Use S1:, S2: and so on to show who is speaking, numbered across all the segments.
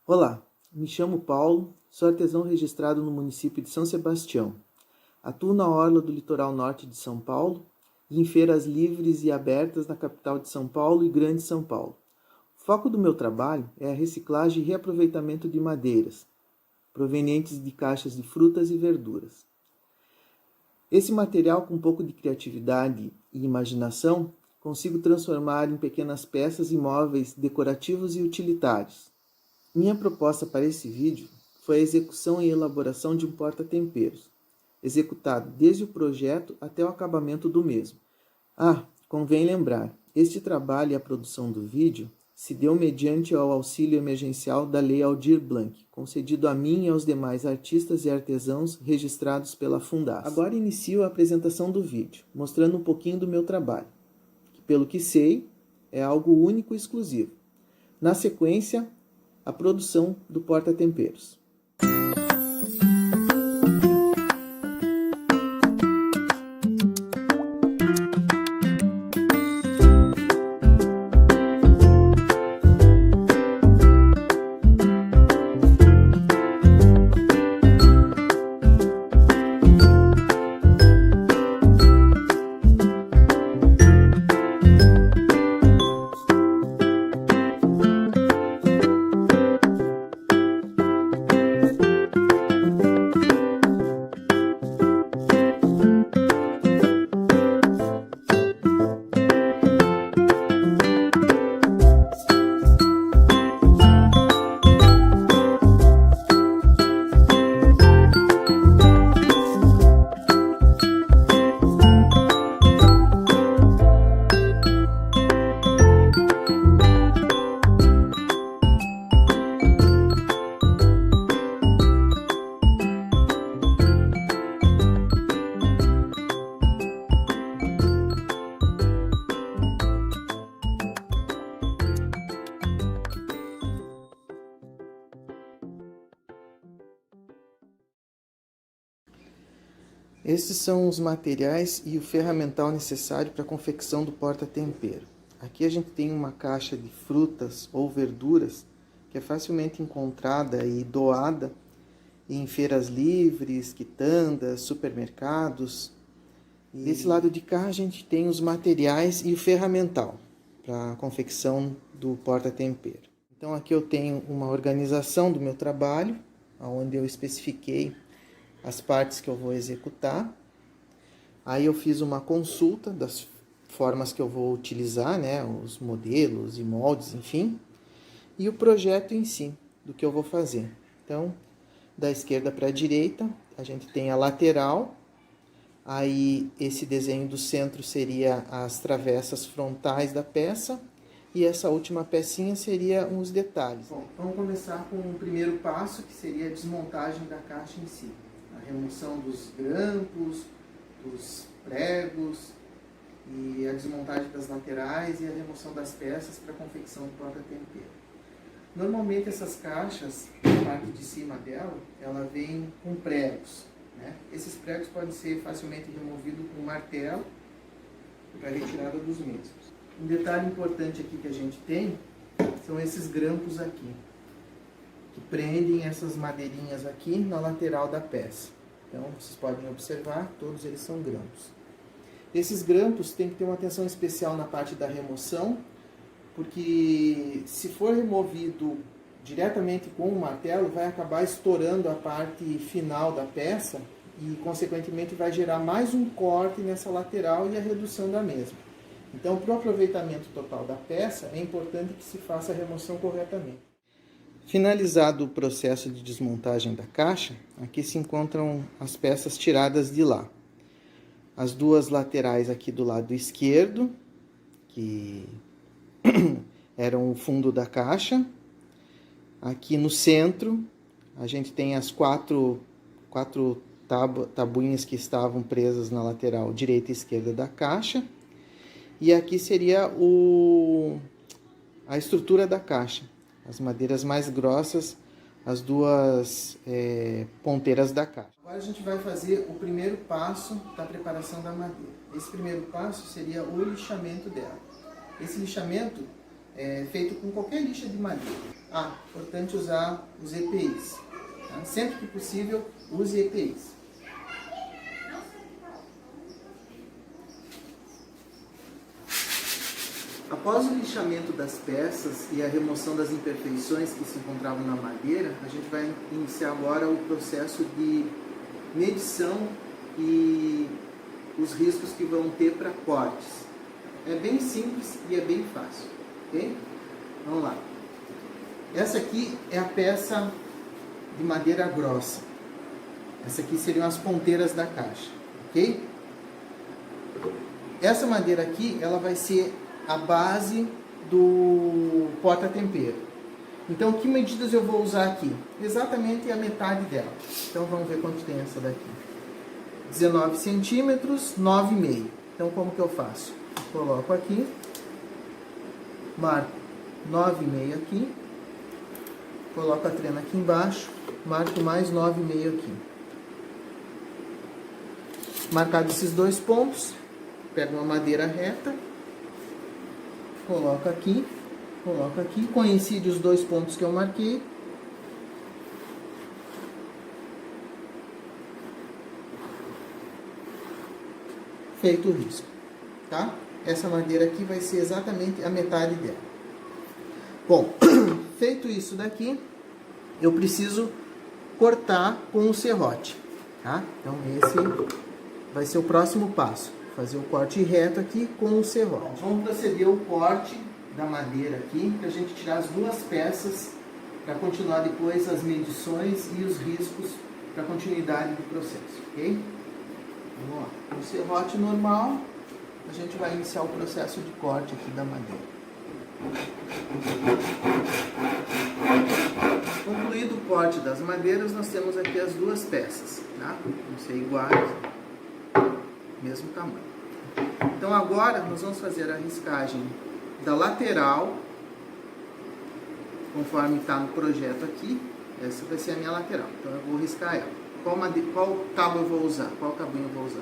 S1: Olá, me chamo Paulo, sou artesão registrado no município de São Sebastião. Atuo na orla do litoral norte de São Paulo e em feiras livres e abertas na capital de São Paulo e Grande São Paulo. O foco do meu trabalho é a reciclagem e reaproveitamento de madeiras, provenientes de caixas de frutas e verduras. Esse material, com um pouco de criatividade e imaginação, consigo transformar em pequenas peças e móveis decorativos e utilitários. Minha proposta para esse vídeo foi a execução e elaboração de um porta-temperos, executado desde o projeto até o acabamento do mesmo. Convém lembrar, este trabalho e a produção do vídeo se deu mediante ao auxílio emergencial da Lei Aldir Blanc, concedido a mim e aos demais artistas e artesãos registrados pela Fundas. Agora inicio a apresentação do vídeo, mostrando um pouquinho do meu trabalho, que pelo que sei, é algo único e exclusivo. Na sequência, a produção do porta-temperos. Esses são os materiais e o ferramental necessário para a confecção do porta-tempero. Aqui a gente tem uma caixa de frutas ou verduras que é facilmente encontrada e doada em feiras livres, quitandas, supermercados. E desse lado de cá a gente tem os materiais e o ferramental para a confecção do porta-tempero. Então aqui eu tenho uma organização do meu trabalho, onde eu especifiquei as partes que eu vou executar. Aí eu fiz uma consulta das formas que eu vou utilizar, né, os modelos e moldes, enfim, e o projeto em si, do que eu vou fazer. Então, da esquerda para a direita, a gente tem a lateral, aí esse desenho do centro seria as travessas frontais da peça, e essa última pecinha seria os detalhes. Bom, vamos começar com o primeiro passo, que seria a desmontagem da caixa em si. A remoção dos grampos, dos pregos, e a desmontagem das laterais e a remoção das peças para a confecção do porta-tempero. Normalmente essas caixas, a parte de cima dela, ela vem com pregos, né? Esses pregos podem ser facilmente removidos com um martelo para a retirada dos mesmos. Um detalhe importante aqui que a gente tem são esses grampos aqui, que prendem essas madeirinhas aqui na lateral da peça. Então, vocês podem observar, todos eles são grampos. Esses grampos tem que ter uma atenção especial na parte da remoção, porque se for removido diretamente com o martelo, vai acabar estourando a parte final da peça e, consequentemente, vai gerar mais um corte nessa lateral e a redução da mesma. Então, para o aproveitamento total da peça, é importante que se faça a remoção corretamente. Finalizado o processo de desmontagem da caixa, aqui se encontram as peças tiradas de lá. As duas laterais aqui do lado esquerdo, que eram o fundo da caixa. Aqui no centro, a gente tem as quatro tabuinhas que estavam presas na lateral direita e esquerda da caixa. E aqui seria a estrutura da caixa. As madeiras mais grossas, as duas ponteiras da caixa. Agora a gente vai fazer o primeiro passo da preparação da madeira. Esse primeiro passo seria o lixamento dela. Esse lixamento é feito com qualquer lixa de madeira. Importante usar os EPIs. Tá? Sempre que possível, use EPIs. Após o lixamento das peças e a remoção das imperfeições que se encontravam na madeira, a gente vai iniciar agora o processo de medição e os riscos que vão ter para cortes. É bem simples e é bem fácil, ok? Vamos lá. Essa aqui é a peça de madeira grossa. Essa aqui seriam as ponteiras da caixa, ok? Essa madeira aqui, ela vai ser a base do porta-tempero. Então, que medidas eu vou usar aqui? Exatamente a metade dela. Então, vamos ver quanto tem essa daqui. 19 centímetros, 9,5. Então, como que eu faço? Eu coloco aqui, marco 9,5 aqui, coloco a trena aqui embaixo, marco mais 9,5 aqui. Marcados esses dois pontos, pego uma madeira reta, coloco aqui, coincide os dois pontos que eu marquei. Feito o risco, tá? Essa madeira aqui vai ser exatamente a metade dela. Bom, feito isso daqui, eu preciso cortar com o serrote, tá? Então esse vai ser o próximo passo. Fazer o corte reto aqui com o serrote. Vamos proceder o corte da madeira aqui, para a gente tirar as duas peças, para continuar depois as medições e os riscos para a continuidade do processo, ok? Vamos lá. Com o serrote normal, a gente vai iniciar o processo de corte aqui da madeira. Concluído o corte das madeiras, nós temos aqui as duas peças, tá? Vão ser iguais, mesmo tamanho. Então agora nós vamos fazer a riscagem da lateral, conforme está no projeto aqui. Essa vai ser a minha lateral, então eu vou riscar ela. Qual tábua eu vou usar? Qual tabuinha eu vou usar?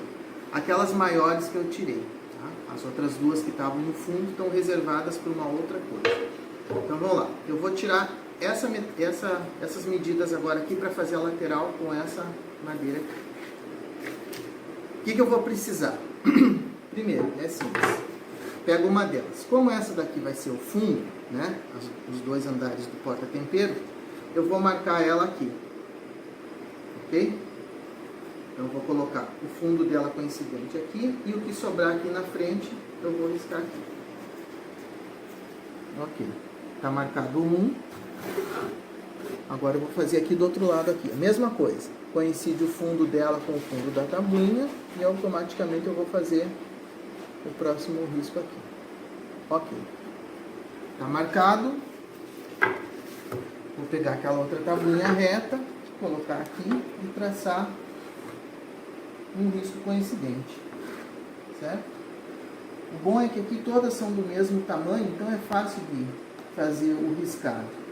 S1: Aquelas maiores que eu tirei, tá? As outras duas que estavam no fundo estão reservadas para uma outra coisa. Então vamos lá, eu vou tirar essas medidas agora aqui para fazer a lateral com essa madeira aqui. O que eu vou precisar? Primeiro, é simples. Pego uma delas. Como essa daqui vai ser o fundo, né? Os dois andares do porta-tempero, eu vou marcar ela aqui. Ok? Então eu vou colocar o fundo dela coincidente aqui e o que sobrar aqui na frente eu vou riscar aqui. Ok. Tá marcado um. Agora eu vou fazer aqui do outro lado aqui. A mesma coisa. Coincide o fundo dela com o fundo da tabuinha e automaticamente eu vou fazer o próximo risco aqui. Ok. Tá marcado. Vou pegar aquela outra tabuinha reta, colocar aqui e traçar um risco coincidente. Certo? O bom é que aqui todas são do mesmo tamanho, então é fácil de fazer o riscado.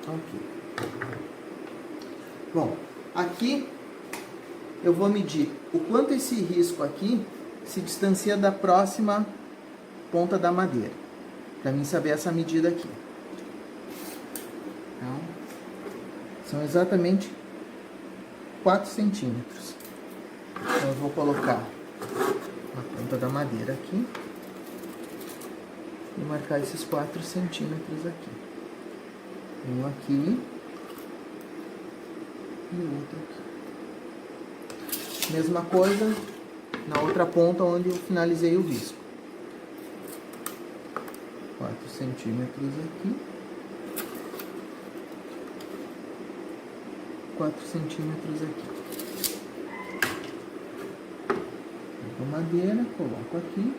S1: Ok. Bom, aqui eu vou medir o quanto esse risco aqui se distancia da próxima ponta da madeira, para mim saber essa medida aqui. Então, são exatamente 4 centímetros. Então eu vou colocar a ponta da madeira aqui e marcar esses 4 centímetros aqui. Um aqui e o outro aqui. Mesma coisa na outra ponta onde eu finalizei o risco. 4 centímetros aqui. 4 centímetros aqui. Pego a madeira, coloco aqui.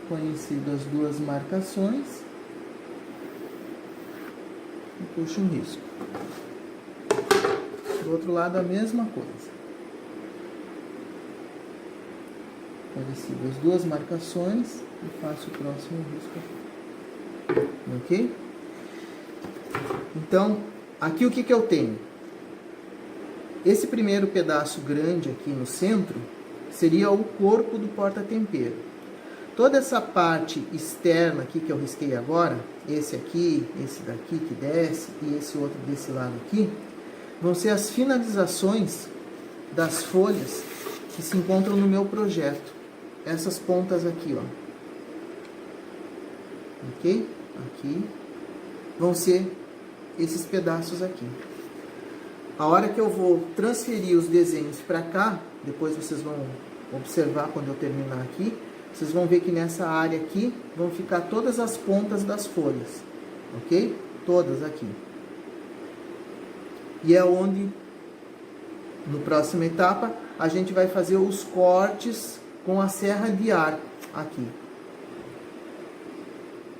S1: Coincido as duas marcações. E puxo um risco. Do outro lado a mesma coisa. Coincido as duas marcações e faço o próximo risco aqui. Ok? Então, Aqui o que que eu tenho? Esse primeiro pedaço grande aqui no centro seria o corpo do porta-tempero. Toda essa parte externa aqui que eu risquei agora, esse aqui, esse daqui que desce e esse outro desse lado aqui, vão ser as finalizações das folhas que se encontram no meu projeto. Essas pontas aqui, ó. Ok? Aqui vão ser esses pedaços aqui. A hora que eu vou transferir os desenhos para cá, depois vocês vão observar quando eu terminar aqui, vocês vão ver que nessa área aqui vão ficar todas as pontas das folhas, ok? Todas aqui. E é onde, no próxima etapa, a gente vai fazer os cortes com a serra de arco aqui.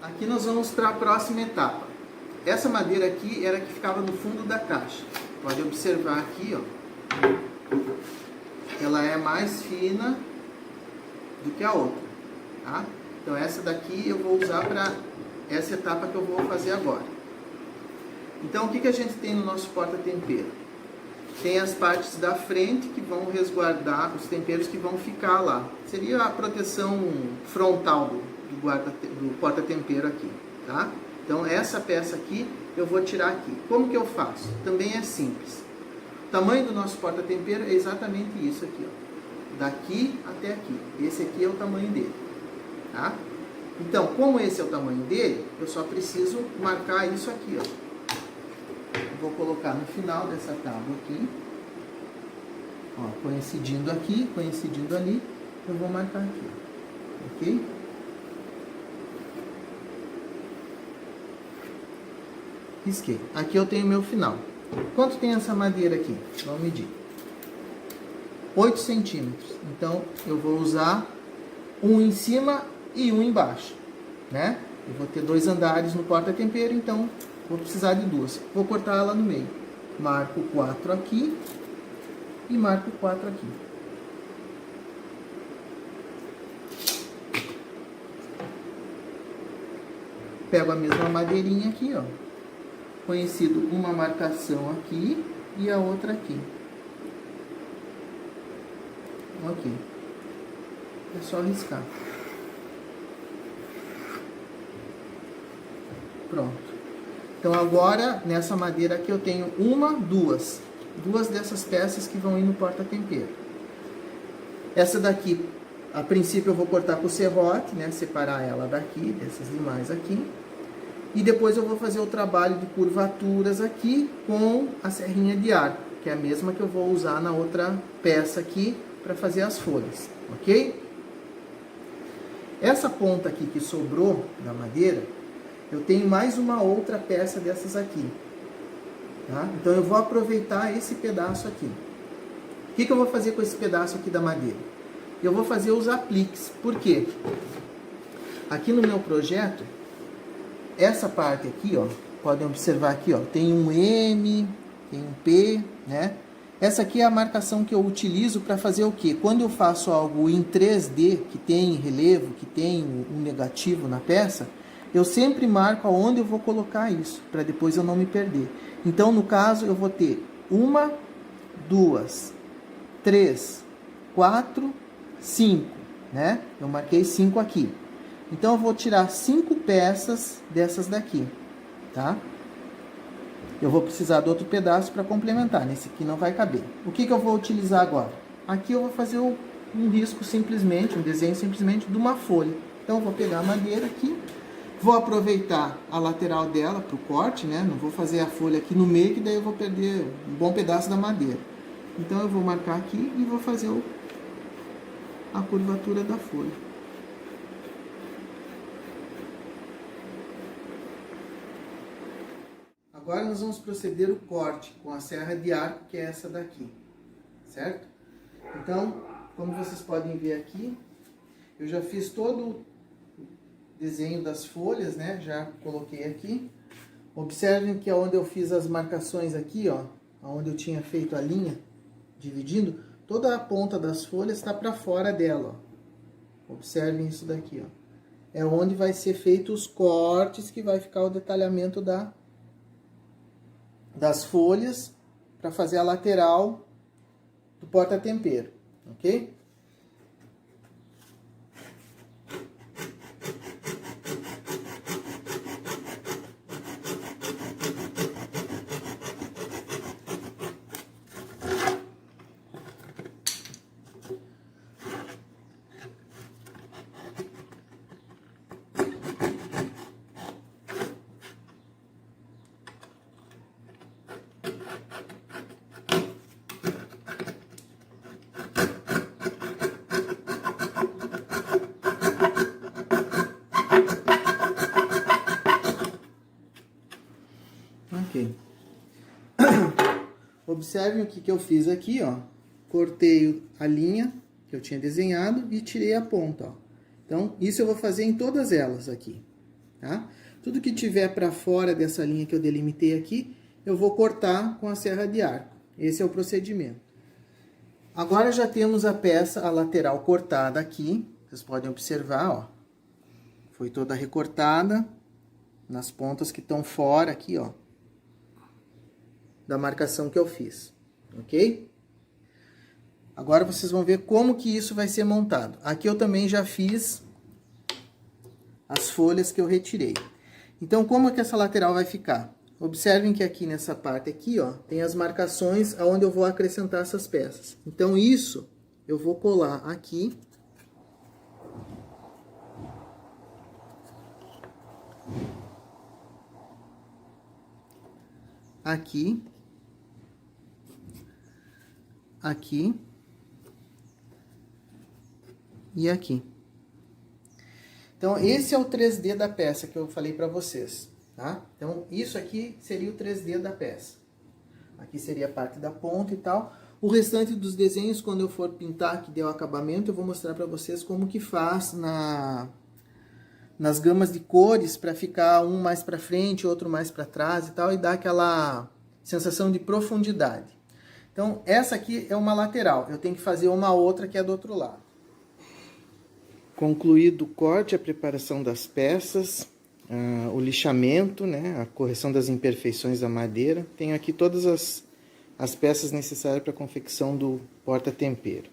S1: Aqui nós vamos para a próxima etapa. Essa madeira aqui era a que ficava no fundo da caixa. Pode observar aqui, ó. Ela é mais fina do que a outra, tá? Então essa daqui eu vou usar para essa etapa que eu vou fazer agora. Então o que que a gente tem no nosso porta-tempero? Tem as partes da frente que vão resguardar os temperos que vão ficar lá. Seria a proteção frontal do porta-tempero aqui, tá? Então essa peça aqui eu vou tirar aqui. Como que eu faço? Também é simples. O tamanho do nosso porta-tempero é exatamente isso aqui, ó. Daqui até aqui. Esse aqui é o tamanho dele, tá? Então, como esse é o tamanho dele, eu só preciso marcar isso aqui, ó. Eu vou colocar no final dessa tábua aqui, ó, coincidindo aqui, coincidindo ali, eu vou marcar aqui, ó. Ok? Risquei. Aqui eu tenho meu final. Quanto tem essa madeira aqui? Vamos medir. 8 centímetros. Então, eu vou usar um em cima e um embaixo, né? Eu vou ter 2 andares no porta-tempero, então vou precisar de 2. Vou cortar ela no meio. Marco 4 aqui e marco 4 aqui. Pego a mesma madeirinha aqui, ó. Conhecido uma marcação aqui e a outra aqui. Ok. É só riscar. Pronto. Então agora, nessa madeira aqui eu tenho duas dessas peças que vão ir no porta-tempero. Essa daqui, a princípio eu vou cortar com o serrote, né? Separar ela daqui, dessas demais aqui. E depois eu vou fazer o trabalho de curvaturas aqui com a serrinha de arco, que é a mesma que eu vou usar na outra peça aqui para fazer as folhas, ok? Essa ponta aqui que sobrou da madeira, eu tenho mais uma outra peça dessas aqui, tá? Então eu vou aproveitar esse pedaço aqui. O que que eu vou fazer com esse pedaço aqui da madeira? Eu vou fazer os apliques. Por quê? Aqui no meu projeto, essa parte aqui, ó, podem observar aqui, ó, tem um M, tem um P, né? Essa aqui é a marcação que eu utilizo para fazer o quê? Quando eu faço algo em 3D, que tem relevo, que tem um negativo na peça, eu sempre marco aonde eu vou colocar isso, para depois eu não me perder. Então, no caso, eu vou ter 1, 2, 3, 4, 5, né? Eu marquei 5 aqui. Então, eu vou tirar 5 peças dessas daqui, tá? Eu vou precisar de outro pedaço para complementar. Nesse aqui não vai caber. O que que eu vou utilizar agora? Aqui eu vou fazer um risco simplesmente, um desenho simplesmente de uma folha. Então, eu vou pegar a madeira aqui, vou aproveitar a lateral dela para o corte, né? Não vou fazer a folha aqui no meio, que daí eu vou perder um bom pedaço da madeira. Então, eu vou marcar aqui e vou fazer a curvatura da folha. Agora nós vamos proceder o corte com a serra de arco, que é essa daqui, certo? Então, como vocês podem ver aqui, eu já fiz todo o desenho das folhas, né? Já coloquei aqui. Observem que onde eu fiz as marcações aqui, ó, onde eu tinha feito a linha, dividindo, toda a ponta das folhas está para fora dela, ó. Observem isso daqui, ó. É onde vai ser feito os cortes, que vai ficar o detalhamento da das folhas para fazer a lateral do porta-tempero, ok? Ok. Observem o que eu fiz aqui, ó. Cortei a linha que eu tinha desenhado e tirei a ponta, ó. Então, isso eu vou fazer em todas elas aqui, tá? Tudo que tiver para fora dessa linha que eu delimitei aqui, eu vou cortar com a serra de arco. Esse é o procedimento. Agora já temos a peça, a lateral cortada aqui. Vocês podem observar, ó. Foi toda recortada nas pontas que estão fora aqui, ó, da marcação que eu fiz, ok? Agora vocês vão ver como que isso vai ser montado. Aqui eu também já fiz as folhas que eu retirei. Então, como é que essa lateral vai ficar? Observem que aqui nessa parte aqui, ó, tem as marcações aonde eu vou acrescentar essas peças. Então, isso eu vou colar aqui. Aqui. Aqui. E aqui. Então, esse é o 3D da peça que eu falei para vocês, tá? Então, isso aqui seria o 3D da peça. Aqui seria a parte da ponta e tal. O restante dos desenhos, quando eu for pintar, que deu acabamento, eu vou mostrar para vocês como que faz nas gamas de cores, para ficar um mais para frente, outro mais para trás e tal, e dar aquela sensação de profundidade. Então, essa aqui é uma lateral. Eu tenho que fazer uma outra que é do outro lado. Concluído o corte, a preparação das peças, o lixamento, né, a correção das imperfeições da madeira. Tenho aqui todas as peças necessárias para a confecção do porta-tempero.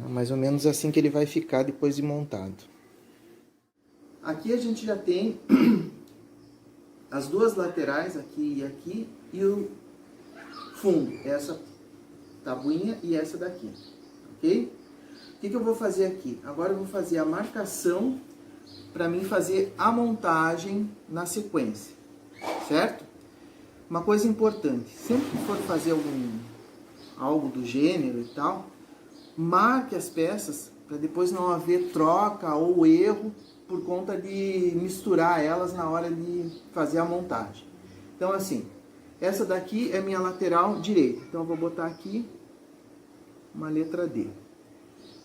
S1: Mais ou menos assim que ele vai ficar depois de montado. Aqui a gente já tem as duas laterais, aqui e o fundo, essa tabuinha e essa daqui, ok? O que eu vou fazer aqui? Agora eu vou fazer a marcação para mim fazer a montagem na sequência, certo? Uma coisa importante, sempre que for fazer algo do gênero e tal, marque as peças para depois não haver troca ou erro por conta de misturar elas na hora de fazer a montagem. Então assim, essa daqui é minha lateral direita, então eu vou botar aqui uma letra D.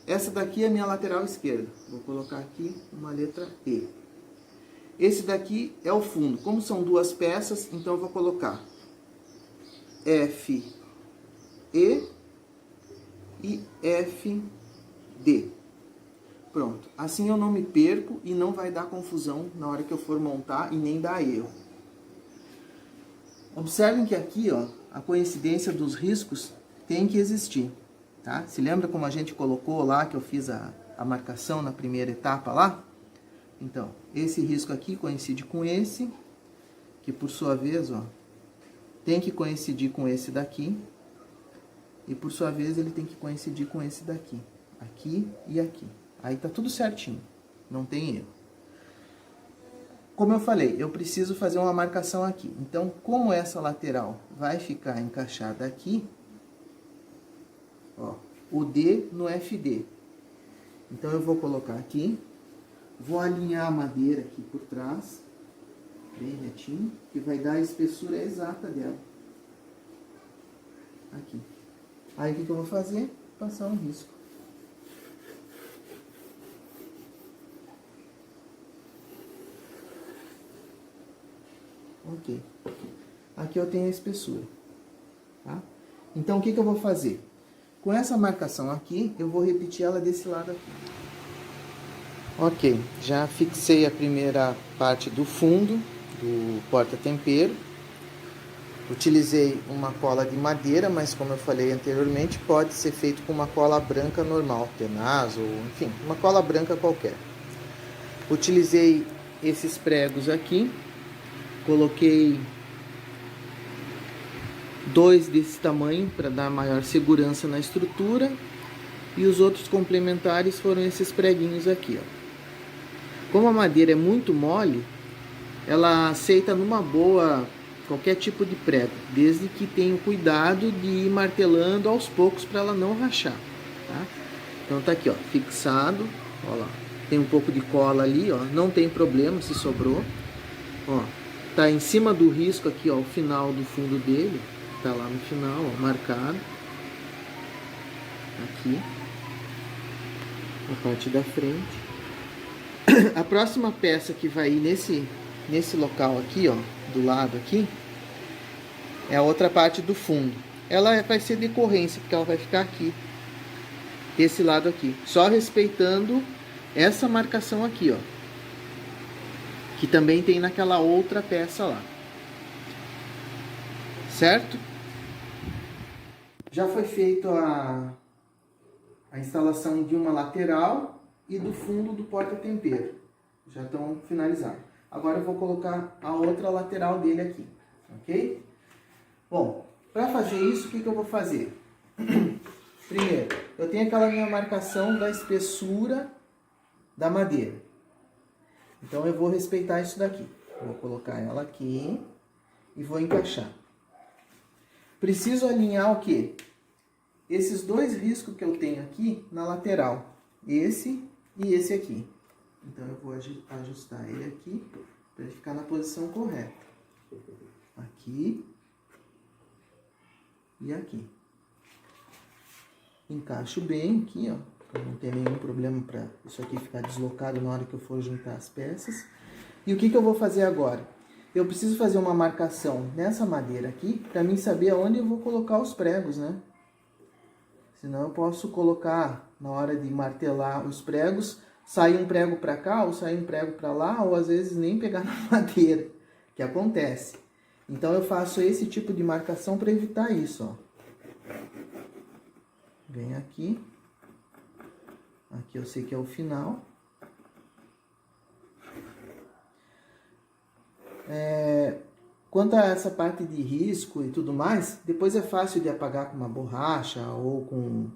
S1: Essa daqui é a minha lateral esquerda. Vou colocar aqui uma letra E. Esse daqui é o fundo. Como são duas peças, então eu vou colocar F, E e F, D. Pronto. Assim eu não me perco e não vai dar confusão na hora que eu for montar e nem dar erro. Observem que aqui, ó, a coincidência dos riscos tem que existir. Tá? Se lembra como a gente colocou lá, que eu fiz a marcação na primeira etapa lá? Então, esse risco aqui coincide com esse, que por sua vez, ó, tem que coincidir com esse daqui, e por sua vez ele tem que coincidir com esse daqui, aqui e aqui. Aí tá tudo certinho, não tem erro. Como eu falei, eu preciso fazer uma marcação aqui. Então, como essa lateral vai ficar encaixada aqui, ó, o D no FD. Então eu vou colocar aqui, vou alinhar a madeira aqui por trás, bem retinho, que vai dar a espessura exata dela. Aqui. Aí o que eu vou fazer? Passar um risco. Ok. Aqui eu tenho a espessura. Tá? Então o que eu vou fazer? Com essa marcação aqui, eu vou repetir ela desse lado aqui. Ok, já fixei a primeira parte do fundo do porta-tempero. Utilizei uma cola de madeira, mas como eu falei anteriormente, pode ser feito com uma cola branca normal, tenaz ou enfim, uma cola branca qualquer. Utilizei esses pregos aqui, coloquei 2 desse tamanho para dar maior segurança na estrutura, e os outros complementares foram esses preguinhos aqui, ó. Como a madeira é muito mole, ela aceita numa boa qualquer tipo de prego, desde que tenha o cuidado de ir martelando aos poucos para ela não rachar, tá? Então tá aqui, ó, fixado, ó lá. Tem um pouco de cola ali, ó, não tem problema se sobrou. Ó, tá em cima do risco aqui, ó, o final do fundo dele, tá lá no final, ó, marcado. Aqui, na parte da frente. A próxima peça que vai ir nesse local aqui, ó, do lado aqui, é a outra parte do fundo. Ela vai ser decorrência, porque ela vai ficar aqui, desse lado aqui, só respeitando essa marcação aqui, ó, que também tem naquela outra peça lá, certo? Já foi feito a instalação de uma lateral e do fundo do porta-tempero, já estão finalizados. Agora eu vou colocar a outra lateral dele aqui, ok? Bom, para fazer isso, o que eu vou fazer? Primeiro, eu tenho aquela minha marcação da espessura da madeira. Então eu vou respeitar isso daqui. Vou colocar ela aqui e vou encaixar. Preciso alinhar o quê? Esses 2 riscos que eu tenho aqui na lateral. Esse e esse aqui. Então eu vou ajustar ele aqui para ele ficar na posição correta. Aqui e aqui. Encaixo bem aqui, ó, para não ter nenhum problema para isso aqui ficar deslocado na hora que eu for juntar as peças. E o que eu vou fazer agora? Eu preciso fazer uma marcação nessa madeira aqui para mim saber aonde eu vou colocar os pregos, né? Senão eu posso colocar na hora de martelar os pregos, sair um prego para cá ou sair um prego para lá, ou às vezes nem pegar na madeira, que acontece. Então eu faço esse tipo de marcação para evitar isso, ó. Vem aqui. Aqui eu sei que é o final. Quanto a essa parte de risco e tudo mais, depois é fácil de apagar com uma borracha ou com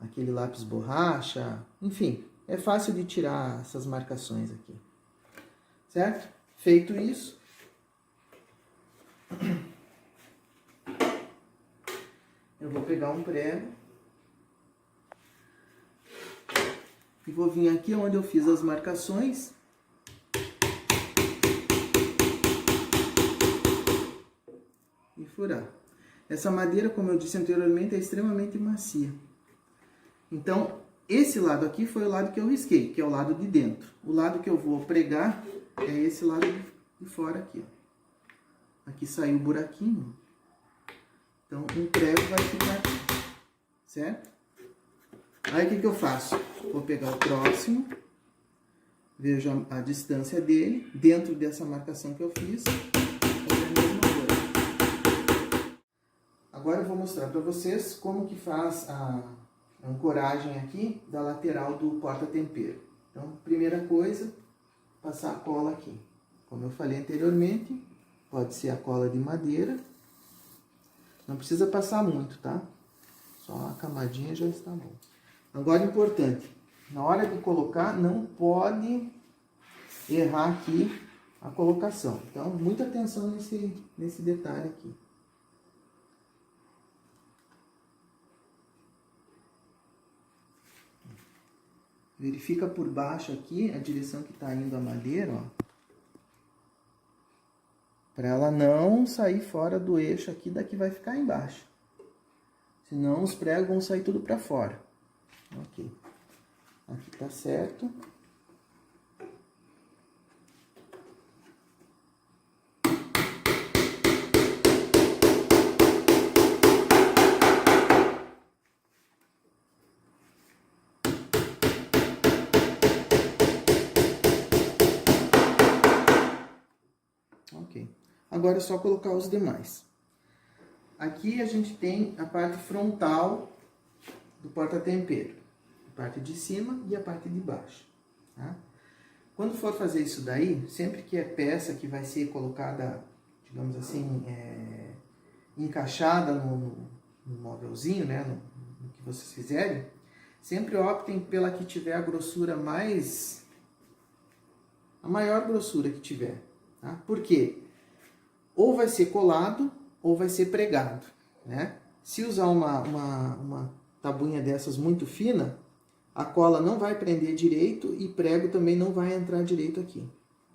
S1: aquele lápis borracha. Enfim, é fácil de tirar essas marcações aqui. Certo? Feito isso, eu vou pegar um prego e vou vir aqui onde eu fiz as marcações e furar. Essa madeira, como eu disse anteriormente, é extremamente macia. Então, esse lado aqui foi o lado que eu risquei, que é o lado de dentro. O lado que eu vou pregar é esse lado de fora aqui, ó. Aqui saiu o buraquinho. Então, um prego vai ficar aqui, certo? Aí, o que eu faço? Vou pegar o próximo, vejo a distância dele, dentro dessa marcação que eu fiz, fazer a mesma coisa. Agora eu vou mostrar para vocês como que faz a ancoragem aqui da lateral do porta-tempero. Então, primeira coisa, passar a cola aqui. Como eu falei anteriormente, pode ser a cola de madeira. Não precisa passar muito, tá? Só a camadinha já está bom. Agora, importante, na hora de colocar, não pode errar aqui a colocação. Então, muita atenção nesse detalhe aqui. Verifica por baixo aqui a direção que está indo a madeira, ó. Para ela não sair fora do eixo aqui, daqui vai ficar embaixo. Senão os pregos vão sair tudo para fora. Ok. Aqui tá certo. Ok. Agora é só colocar os demais. aqui a gente tem a parte frontal do porta-tempero, a parte de cima e a parte de baixo, tá? Quando for fazer isso daí, sempre que é peça que vai ser colocada, digamos assim, encaixada no móvelzinho, né, no que vocês fizerem, sempre optem pela que tiver a grossura a maior grossura que tiver, tá? Por quê? Ou vai ser colado ou vai ser pregado, né? Se usar uma tabuinha dessas muito fina, a cola não vai prender direito e prego também não vai entrar direito aqui,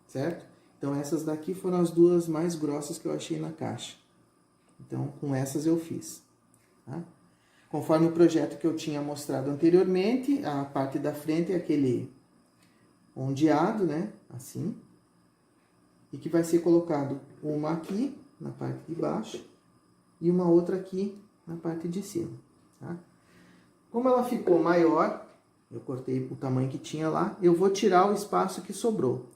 S1: certo? Então essas daqui foram as duas mais grossas que eu achei na caixa. Então com essas eu fiz, tá? Conforme o projeto que eu tinha mostrado anteriormente, a parte da frente é aquele ondeado, né? Assim. E que vai ser colocado uma aqui, na parte de baixo, e uma outra aqui, na parte de cima, tá? Como ela ficou maior, eu cortei o tamanho que tinha lá, eu vou tirar o espaço que sobrou.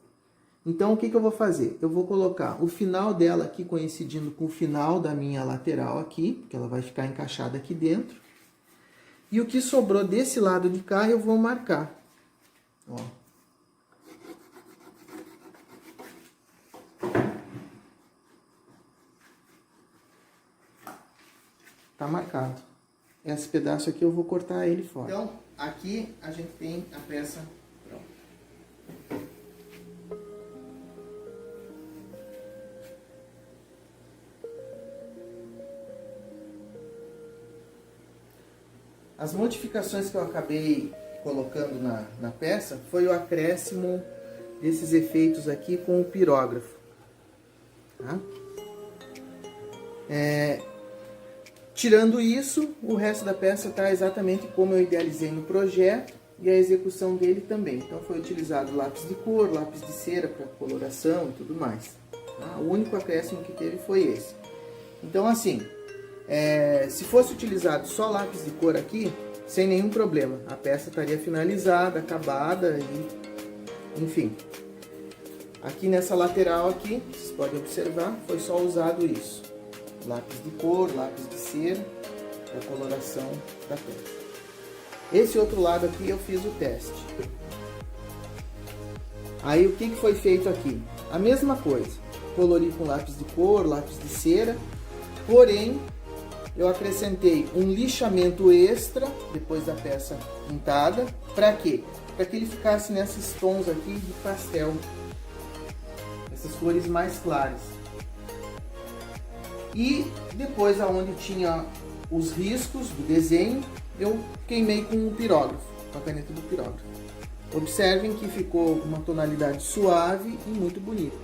S1: Então, o que eu vou fazer? Eu vou colocar o final dela aqui coincidindo com o final da minha lateral aqui, porque ela vai ficar encaixada aqui dentro. E o que sobrou desse lado de cá, eu vou marcar. Ó. Tá marcado. Esse pedaço aqui eu vou cortar ele fora. Então, aqui a gente tem a peça pronta. As modificações que eu acabei colocando na peça foi o acréscimo desses efeitos aqui com o pirógrafo, tá? Tirando isso, o resto da peça está exatamente como eu idealizei no projeto e a execução dele também. Então foi utilizado lápis de cor, lápis de cera para coloração e tudo mais, tá? O único acréscimo que teve foi esse. Então assim, se fosse utilizado só lápis de cor aqui, sem nenhum problema. A peça estaria finalizada, acabada e enfim. Aqui nessa lateral aqui, vocês podem observar, foi só usado isso. Lápis de cor, lápis de cera, para a coloração da peça. Esse outro lado aqui eu fiz o teste. Aí o que foi feito aqui? A mesma coisa. Colori com lápis de cor, lápis de cera, porém eu acrescentei um lixamento extra depois da peça pintada. Para quê? Para que ele ficasse nesses tons aqui de pastel, essas cores mais claras. E depois, aonde tinha os riscos do desenho, eu queimei com o pirógrafo, com a caneta do pirógrafo. Observem que ficou uma tonalidade suave e muito bonita.